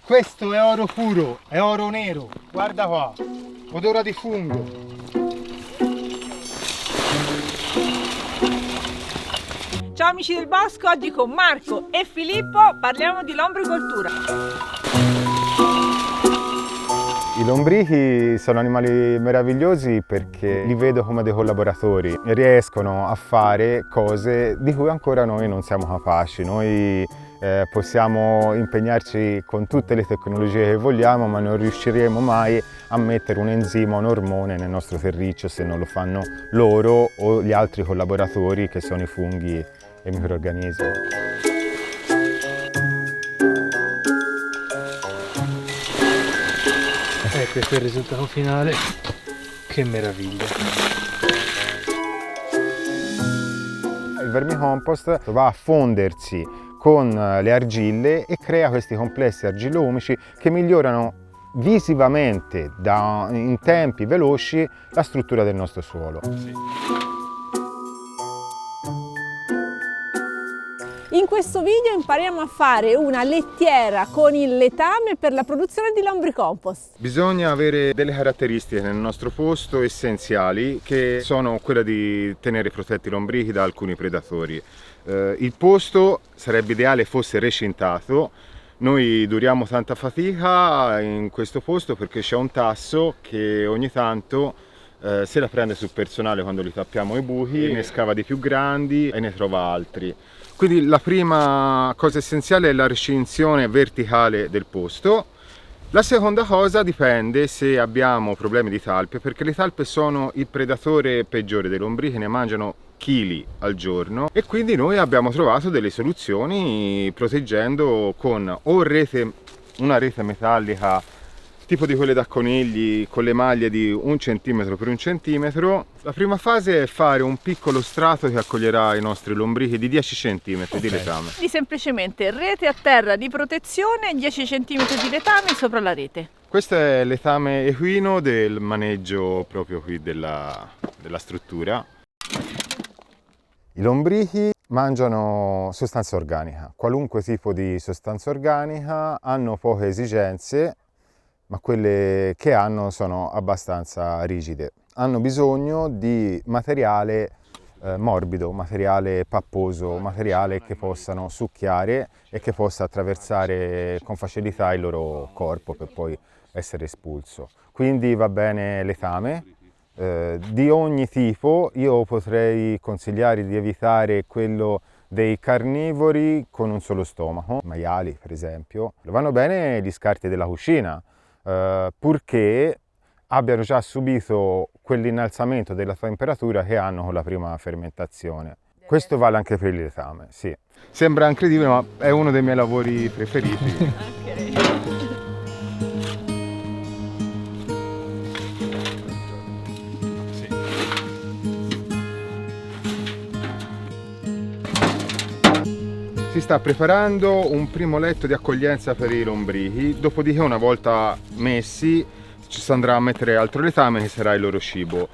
Questo è oro puro, è oro nero, guarda qua, odora di fungo. Ciao amici del bosco, oggi con Marco e Filippo parliamo di lombricoltura. I lombrichi sono animali meravigliosi perché li vedo come dei collaboratori, riescono a fare cose di cui ancora noi non siamo capaci. Noi possiamo impegnarci con tutte le tecnologie che vogliamo, ma non riusciremo mai a mettere un enzima o un ormone nel nostro terriccio se non lo fanno loro o gli altri collaboratori che sono i funghi e i microrganismi. Questo è il risultato finale, che meraviglia! Il vermicompost va a fondersi con le argille e crea questi complessi argillo-umici che migliorano visivamente in tempi veloci la struttura del nostro suolo. In questo video impariamo a fare una lettiera con il letame per la produzione di lombricompost. Bisogna avere delle caratteristiche nel nostro posto essenziali, che sono quella di tenere protetti i lombrichi da alcuni predatori. Il posto sarebbe ideale fosse recintato. Noi duriamo tanta fatica in questo posto perché c'è un tasso che ogni tanto se la prende sul personale quando li tappiamo i buchi, ne scava di più grandi e ne trova altri. Quindi la prima cosa essenziale è la recinzione verticale del posto. La seconda cosa dipende se abbiamo problemi di talpe, perché le talpe sono il predatore peggiore dei lombrichi, ne mangiano chili al giorno, e quindi noi abbiamo trovato delle soluzioni proteggendo con o una rete metallica tipo di quelle da conigli con le maglie di 1 centimetro per 1 centimetro. La prima fase è fare un piccolo strato che accoglierà i nostri lombrichi di 10 centimetri di letame. Quindi semplicemente rete a terra di protezione, 10 centimetri di letame sopra la rete. Questo è il letame equino del maneggio proprio qui della struttura. I lombrichi mangiano sostanza organica, qualunque tipo di sostanza organica, hanno poche esigenze, ma quelle che hanno sono abbastanza rigide. Hanno bisogno di materiale morbido, materiale papposo, materiale che possano succhiare e che possa attraversare con facilità il loro corpo per poi essere espulso. Quindi va bene letame di ogni tipo. Io potrei consigliare di evitare quello dei carnivori con un solo stomaco, maiali per esempio. Vanno bene gli scarti della cucina, purché abbiano già subito quell'innalzamento della temperatura che hanno con la prima fermentazione. Questo vale anche per il letame, sì. Sembra incredibile, ma è uno dei miei lavori preferiti. Si sta preparando un primo letto di accoglienza per i lombrichi, dopodiché una volta messi ci si andrà a mettere altro letame che sarà il loro cibo.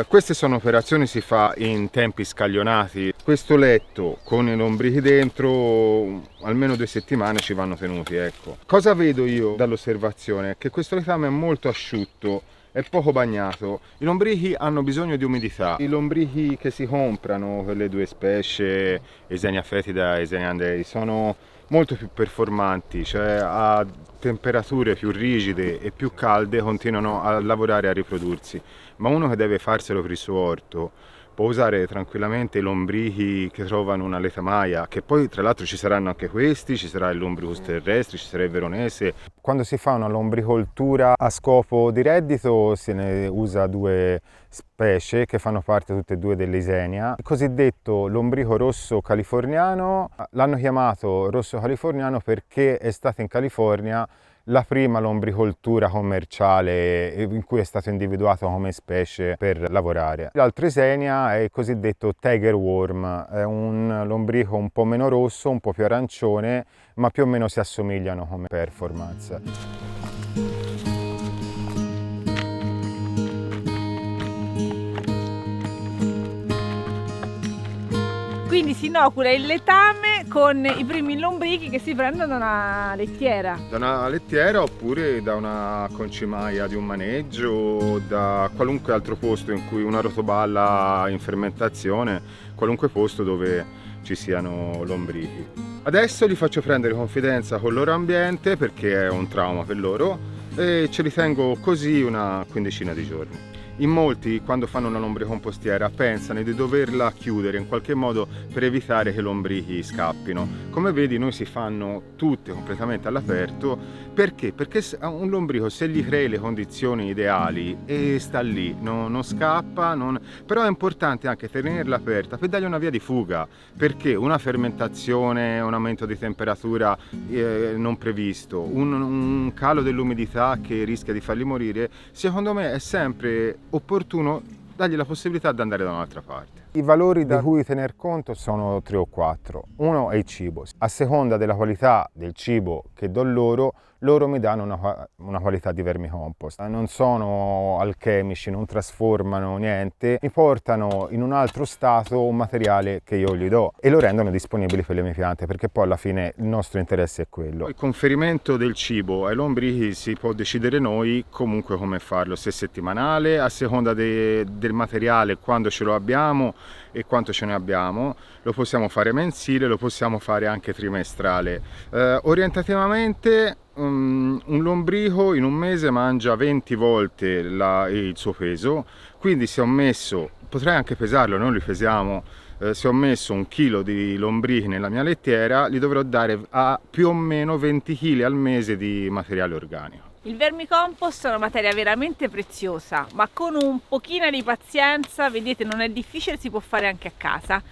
Queste sono operazioni che si fa in tempi scaglionati. Questo letto con i lombrichi dentro almeno 2 settimane ci vanno tenuti, ecco. Cosa vedo io dall'osservazione? Che questo letame è molto asciutto, è poco bagnato. I lombrichi hanno bisogno di umidità. I lombrichi che si comprano, quelle 2 specie, Eisenia fetida e Eisenia andei, sono molto più performanti, cioè a temperature più rigide e più calde continuano a lavorare e a riprodursi. Ma uno che deve farselo per il suo orto può usare tranquillamente i lombrichi che trovano una letamaia, che poi tra l'altro ci saranno anche questi, ci sarà il lombricus terrestre, ci sarà il veronese. Quando si fa una lombricoltura a scopo di reddito se ne usa 2 specie che fanno parte tutte e 2 dell'Eisenia. Il cosiddetto lombrico rosso californiano l'hanno chiamato rosso californiano perché è stata in California la prima lombricoltura commerciale in cui è stato individuato come specie per lavorare. L'altro Eisenia è il cosiddetto tiger worm, è un lombrico un po' meno rosso, un po' più arancione, ma più o meno si assomigliano come performance. Quindi si inocula il letame con i primi lombrichi che si prendono da una lettiera. Da una lettiera oppure da una concimaia di un maneggio, da qualunque altro posto in cui una rotoballa in fermentazione, qualunque posto dove ci siano lombrichi. Adesso li faccio prendere confidenza con il loro ambiente perché è un trauma per loro e ce li tengo così una quindicina di giorni. In molti, quando fanno una lombricompostiera, pensano di doverla chiudere in qualche modo per evitare che i lombrichi scappino. Come vedi, noi si fanno tutte completamente all'aperto. Perché? Perché un lombrico, se gli crei le condizioni ideali e sta lì, non scappa, però è importante anche tenerla aperta per dargli una via di fuga, perché una fermentazione, un aumento di temperatura non previsto, un calo dell'umidità che rischia di farli morire, secondo me è sempre opportuno dargli la possibilità di andare da un'altra parte. I valori di cui tener conto sono 3 o 4. Uno è il cibo. A seconda della qualità del cibo che do loro mi danno una qualità di vermicompost. Non sono alchemici, non trasformano niente, mi portano in un altro stato un materiale che io gli do e lo rendono disponibile per le mie piante, perché poi alla fine il nostro interesse è quello. Il conferimento del cibo ai lombrichi si può decidere noi comunque come farlo, se settimanale, a seconda del materiale, quando ce lo abbiamo e quanto ce ne abbiamo, lo possiamo fare mensile, lo possiamo fare anche trimestrale. Orientativamente un lombrico in un mese mangia 20 volte il suo peso, quindi se ho messo, potrei anche pesarlo, noi li pesiamo, se ho messo 1 chilo di lombrichi nella mia lettiera, gli dovrò dare a più o meno 20 kg al mese di materiale organico. Il vermicompost è una materia veramente preziosa, ma con un pochino di pazienza, vedete, non è difficile, si può fare anche a casa.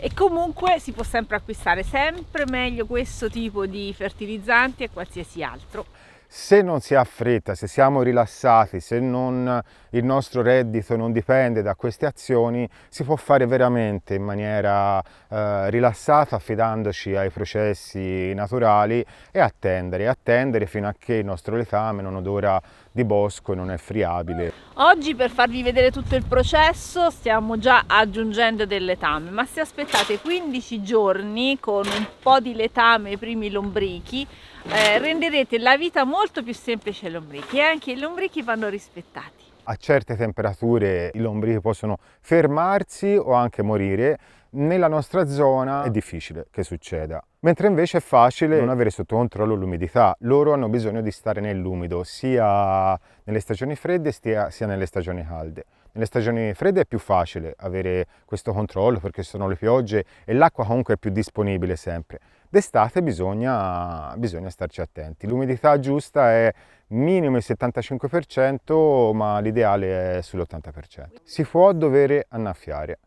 E comunque si può sempre acquistare, sempre meglio questo tipo di fertilizzanti e qualsiasi altro. Se non si ha fretta, se siamo rilassati, se il nostro reddito non dipende da queste azioni, si può fare veramente in maniera rilassata, affidandoci ai processi naturali e attendere fino a che il nostro letame non odora di bosco e non è friabile. Oggi, per farvi vedere tutto il processo, stiamo già aggiungendo del letame, ma se aspettate 15 giorni con un po' di letame ai primi lombrichi, renderete la vita molto più semplice ai lombrichi e anche i lombrichi vanno rispettati. A certe temperature i lombrichi possono fermarsi o anche morire. Nella nostra zona è difficile che succeda, mentre invece è facile non avere sotto controllo l'umidità. Loro hanno bisogno di stare nell'umido sia nelle stagioni fredde sia nelle stagioni calde. Nelle stagioni fredde è più facile avere questo controllo perché sono le piogge e l'acqua comunque è più disponibile sempre. D'estate bisogna starci attenti. L'umidità giusta è minimo il 75%, ma l'ideale è sull'80%. Si può dover annaffiare.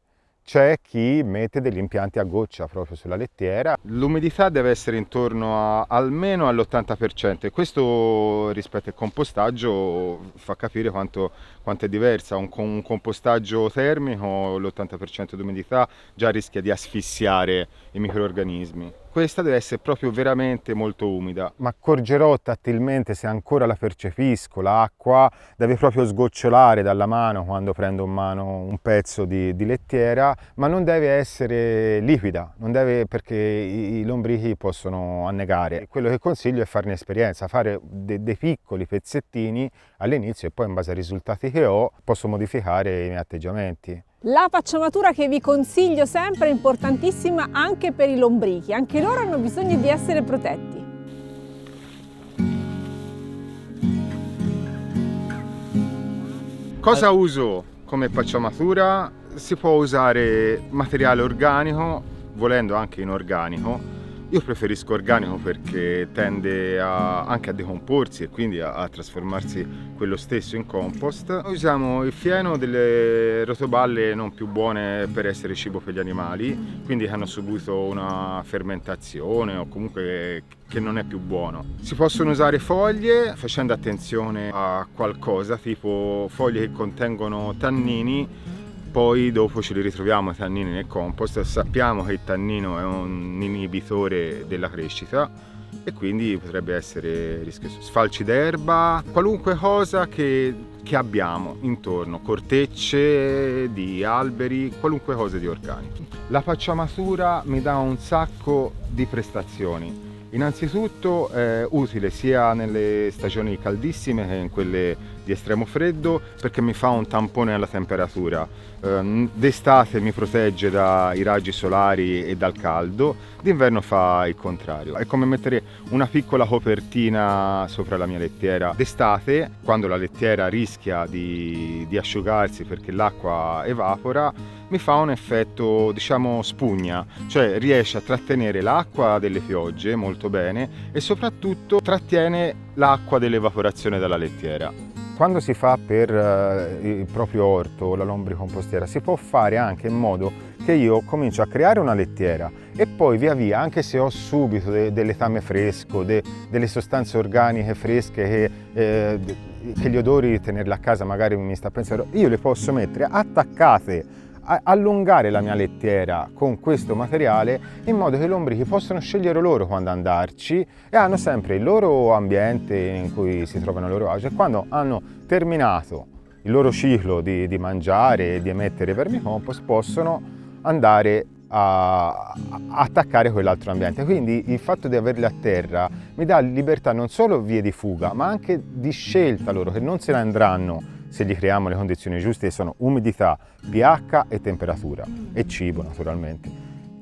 C'è chi mette degli impianti a goccia proprio sulla lettiera. L'umidità deve essere intorno almeno all'80% e questo rispetto al compostaggio fa capire quanto è diversa. Un compostaggio termico, l'80% di umidità già rischia di asfissiare i microrganismi. Questa deve essere proprio veramente molto umida. Ma accorgerò tattilmente, se ancora la percepisco, l'acqua deve proprio sgocciolare dalla mano quando prendo in mano un pezzo di lettiera, ma non deve essere liquida, perché i lombrichi possono annegare. Quello che consiglio è farne esperienza, fare dei piccoli pezzettini all'inizio e poi in base ai risultati che ho posso modificare i miei atteggiamenti. La pacciamatura che vi consiglio sempre è importantissima anche per i lombrichi, anche loro hanno bisogno di essere protetti. Cosa uso come pacciamatura? Si può usare materiale organico, volendo anche inorganico. Io preferisco organico perché tende anche a decomporsi e quindi a trasformarsi quello stesso in compost. Noi usiamo il fieno delle rotoballe non più buone per essere cibo per gli animali, quindi che hanno subito una fermentazione o comunque che non è più buono. Si possono usare foglie facendo attenzione a qualcosa, tipo foglie che contengono tannini. Poi dopo ce li ritroviamo i tannini nel compost, sappiamo che il tannino è un inibitore della crescita e quindi potrebbe essere rischioso. Sfalci d'erba, qualunque cosa che abbiamo intorno, cortecce di alberi, qualunque cosa di organico. La pacciamatura mi dà un sacco di prestazioni. Innanzitutto è utile sia nelle stagioni caldissime che in quelle di estremo freddo, perché mi fa un tampone alla temperatura. D'estate mi protegge dai raggi solari e dal caldo, d'inverno fa il contrario. È come mettere una piccola copertina sopra la mia lettiera. D'estate, quando la lettiera rischia di asciugarsi perché l'acqua evapora, mi fa un effetto, diciamo, spugna, cioè riesce a trattenere l'acqua delle piogge molto bene e soprattutto trattiene l'acqua dell'evaporazione dalla lettiera. Quando si fa per il proprio orto la lombricompostiera si può fare anche in modo che io comincio a creare una lettiera e poi via via, anche se ho subito del letame fresco, delle sostanze organiche fresche che gli odori di tenerle a casa magari mi sta pensando, io le posso mettere attaccate, allungare la mia lettiera con questo materiale in modo che i lombrichi possano scegliere loro quando andarci e hanno sempre il loro ambiente in cui si trovano a loro agio, e quando hanno terminato il loro ciclo di mangiare e di emettere vermicompost possono andare a attaccare quell'altro ambiente. Quindi il fatto di averli a terra mi dà libertà non solo vie di fuga ma anche di scelta loro, che non se ne andranno se gli creiamo le condizioni giuste, che sono umidità, pH e temperatura e cibo naturalmente.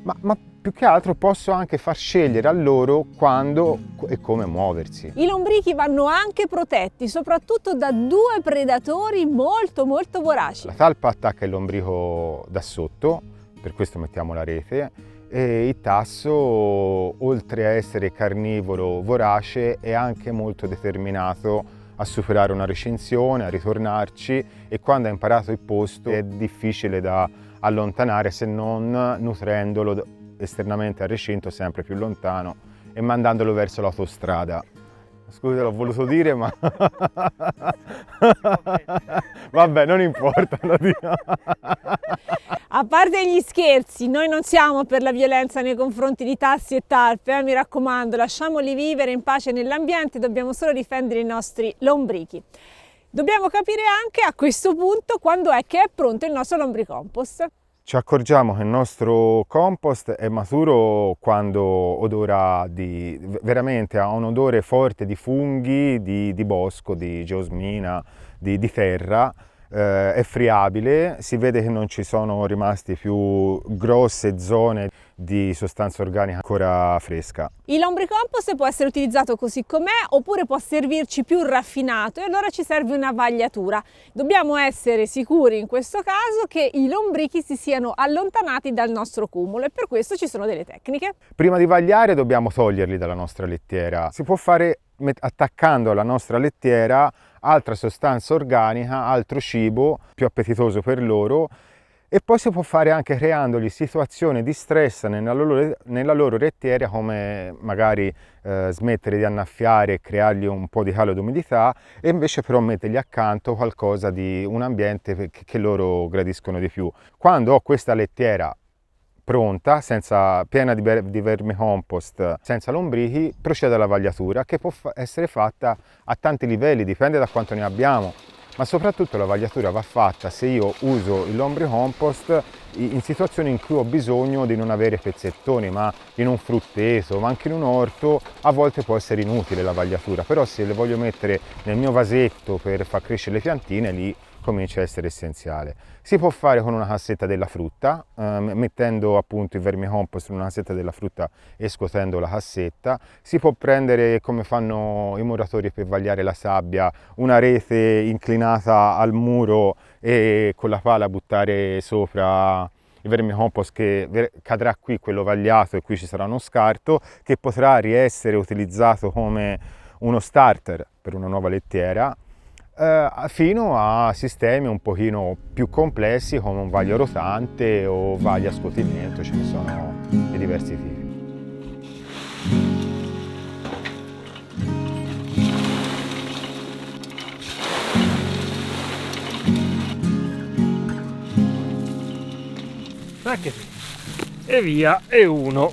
Ma più che altro posso anche far scegliere a loro quando e come muoversi. I lombrichi vanno anche protetti, soprattutto da due predatori molto voraci. La talpa attacca il lombrico da sotto, per questo mettiamo la rete, e il tasso, oltre a essere carnivoro vorace, è anche molto determinato a superare una recinzione, a ritornarci, e quando ha imparato il posto è difficile da allontanare se non nutrendolo esternamente al recinto sempre più lontano e mandandolo verso l'autostrada. Scusa, l'ho voluto dire, ma vabbè, non importa, lo dico. A parte gli scherzi, noi non siamo per la violenza nei confronti di tassi e talpe, mi raccomando, lasciamoli vivere in pace nell'ambiente, dobbiamo solo difendere i nostri lombrichi. Dobbiamo capire anche a questo punto quando è che è pronto il nostro lombricompost. Ci accorgiamo che il nostro compost è maturo quando odora veramente ha un odore forte di funghi, di bosco, di geosmina, di terra. È friabile, si vede che non ci sono rimasti più grosse zone di sostanza organica ancora fresca. Il lombricompost può essere utilizzato così com'è oppure può servirci più raffinato, e allora ci serve una vagliatura. Dobbiamo essere sicuri in questo caso che i lombrichi si siano allontanati dal nostro cumulo, e per questo ci sono delle tecniche. Prima di vagliare dobbiamo toglierli dalla nostra lettiera. Si può fare attaccando alla nostra lettiera altra sostanza organica, altro cibo più appetitoso per loro, e poi si può fare anche creandogli situazioni di stress nella loro lettiera, come magari smettere di annaffiare e creargli un po' di calo e umidità, e invece però mettergli accanto qualcosa di un ambiente che loro gradiscono di più. Quando ho questa lettiera pronta, piena di vermicompost, senza lombrichi, procedo alla vagliatura, che può essere fatta a tanti livelli, dipende da quanto ne abbiamo, ma soprattutto la vagliatura va fatta se io uso il lombricompost in situazioni in cui ho bisogno di non avere pezzettoni, ma in un frutteto, ma anche in un orto a volte può essere inutile la vagliatura, però se le voglio mettere nel mio vasetto per far crescere le piantine, lì comincia a essere essenziale. Si può fare con una cassetta della frutta, mettendo appunto il vermicompost in una cassetta della frutta e scuotendo la cassetta. Si può prendere, come fanno i muratori per vagliare la sabbia, una rete inclinata al muro e con la pala buttare sopra il vermicompost, che cadrà qui quello vagliato e qui ci sarà uno scarto che potrà riessere utilizzato come uno starter per una nuova lettiera, fino a sistemi un pochino più complessi come un vaglio rotante o vaglio a scuotimento. Ce ne sono di diversi tipi. E via, e uno.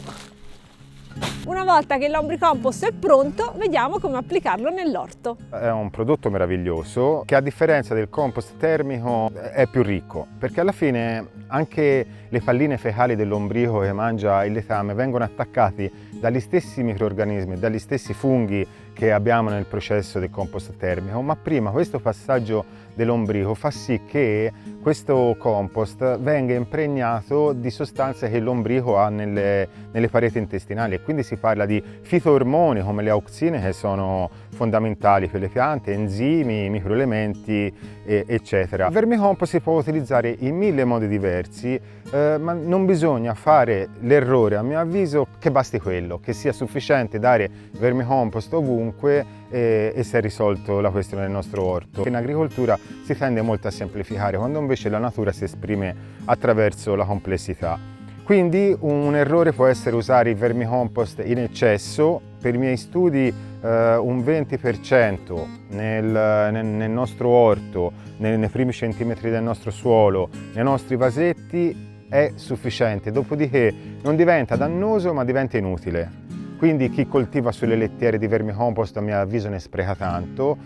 Una volta che il lombricompost è pronto, vediamo come applicarlo nell'orto. È un prodotto meraviglioso che, a differenza del compost termico, è più ricco, perché alla fine anche le palline fecali del lombrico che mangia il letame vengono attaccati dagli stessi microrganismi, dagli stessi funghi che abbiamo nel processo del compost termico, ma prima questo passaggio del lombrico fa sì che questo compost venga impregnato di sostanze che il lombrico ha nelle pareti intestinali, e quindi si parla di fitoormoni come le auxine, che sono fondamentali per le piante, enzimi, microelementi, eccetera. Il vermicompost si può utilizzare in 1000 modi diversi, ma non bisogna fare l'errore, a mio avviso, che basti quello, che sia sufficiente dare vermicompost ovunque e si è risolto la questione del nostro orto. In agricoltura si tende molto a semplificare, quando invece la natura si esprime attraverso la complessità. Quindi un errore può essere usare il vermicompost in eccesso. Per i miei studi un 20% nel nostro orto, nei primi centimetri del nostro suolo, nei nostri vasetti è sufficiente, dopodiché non diventa dannoso ma diventa inutile. Quindi chi coltiva sulle lettiere di vermicompost, a mio avviso, ne spreca tanto,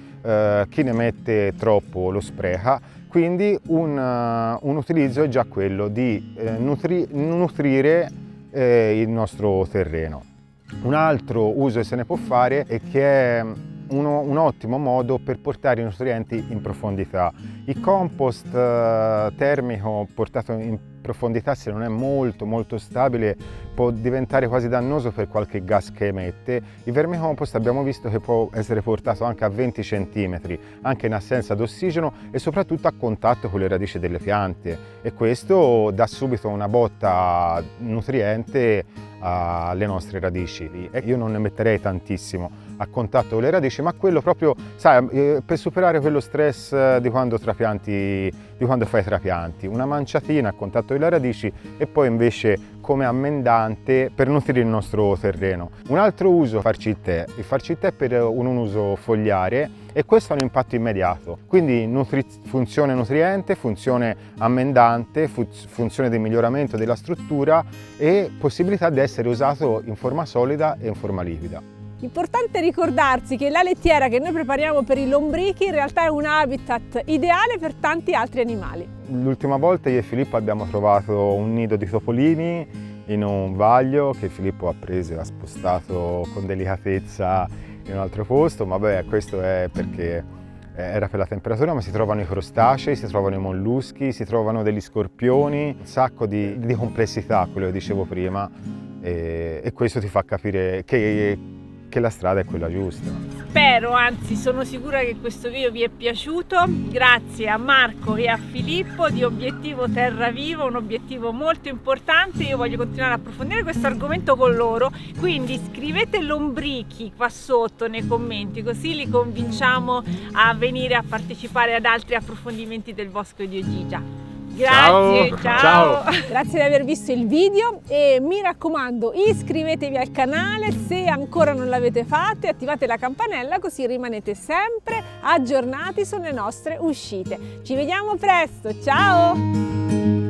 chi ne mette troppo lo spreca, quindi un utilizzo è già quello di nutrire il nostro terreno. Un altro uso che se ne può fare è che è un ottimo modo per portare i nutrienti in profondità. Il compost termico portato in profondità, se non è molto stabile, può diventare quasi dannoso per qualche gas che emette. Il vermicompost abbiamo visto che può essere portato anche a 20 cm, anche in assenza d'ossigeno e soprattutto a contatto con le radici delle piante, e questo dà subito una botta nutriente alle nostre radici. E io non ne metterei tantissimo a contatto con le radici, ma quello proprio, sai, per superare quello stress di quando fai trapianti, una manciatina a contatto con le radici e poi invece come ammendante per nutrire il nostro terreno. Un altro uso, farci il tè. Il farci il tè per un uso fogliare, e questo ha un impatto immediato, quindi funzione nutriente, funzione ammendante, funzione di miglioramento della struttura e possibilità di essere usato in forma solida e in forma liquida. Importante ricordarsi che la lettiera che noi prepariamo per i lombrichi in realtà è un habitat ideale per tanti altri animali. L'ultima volta io e Filippo abbiamo trovato un nido di topolini in un vaglio che Filippo ha preso e ha spostato con delicatezza in un altro posto, ma beh, questo è perché era per la temperatura, ma si trovano i crostacei, si trovano i molluschi, si trovano degli scorpioni, un sacco di complessità, quello che dicevo prima, e questo ti fa capire che la strada è quella giusta. Spero, anzi sono sicura che questo video vi è piaciuto. Grazie a Marco e a Filippo di Obiettivo Terra Viva, un obiettivo molto importante. Io voglio continuare a approfondire questo argomento con loro, quindi scrivete lombrichi qua sotto nei commenti, così li convinciamo a venire a partecipare ad altri approfondimenti del Bosco di Ogygia. Grazie, ciao. Grazie di aver visto il video e mi raccomando, iscrivetevi al canale se ancora non l'avete fatto e attivate la campanella, così rimanete sempre aggiornati sulle nostre uscite. Ci vediamo presto, ciao!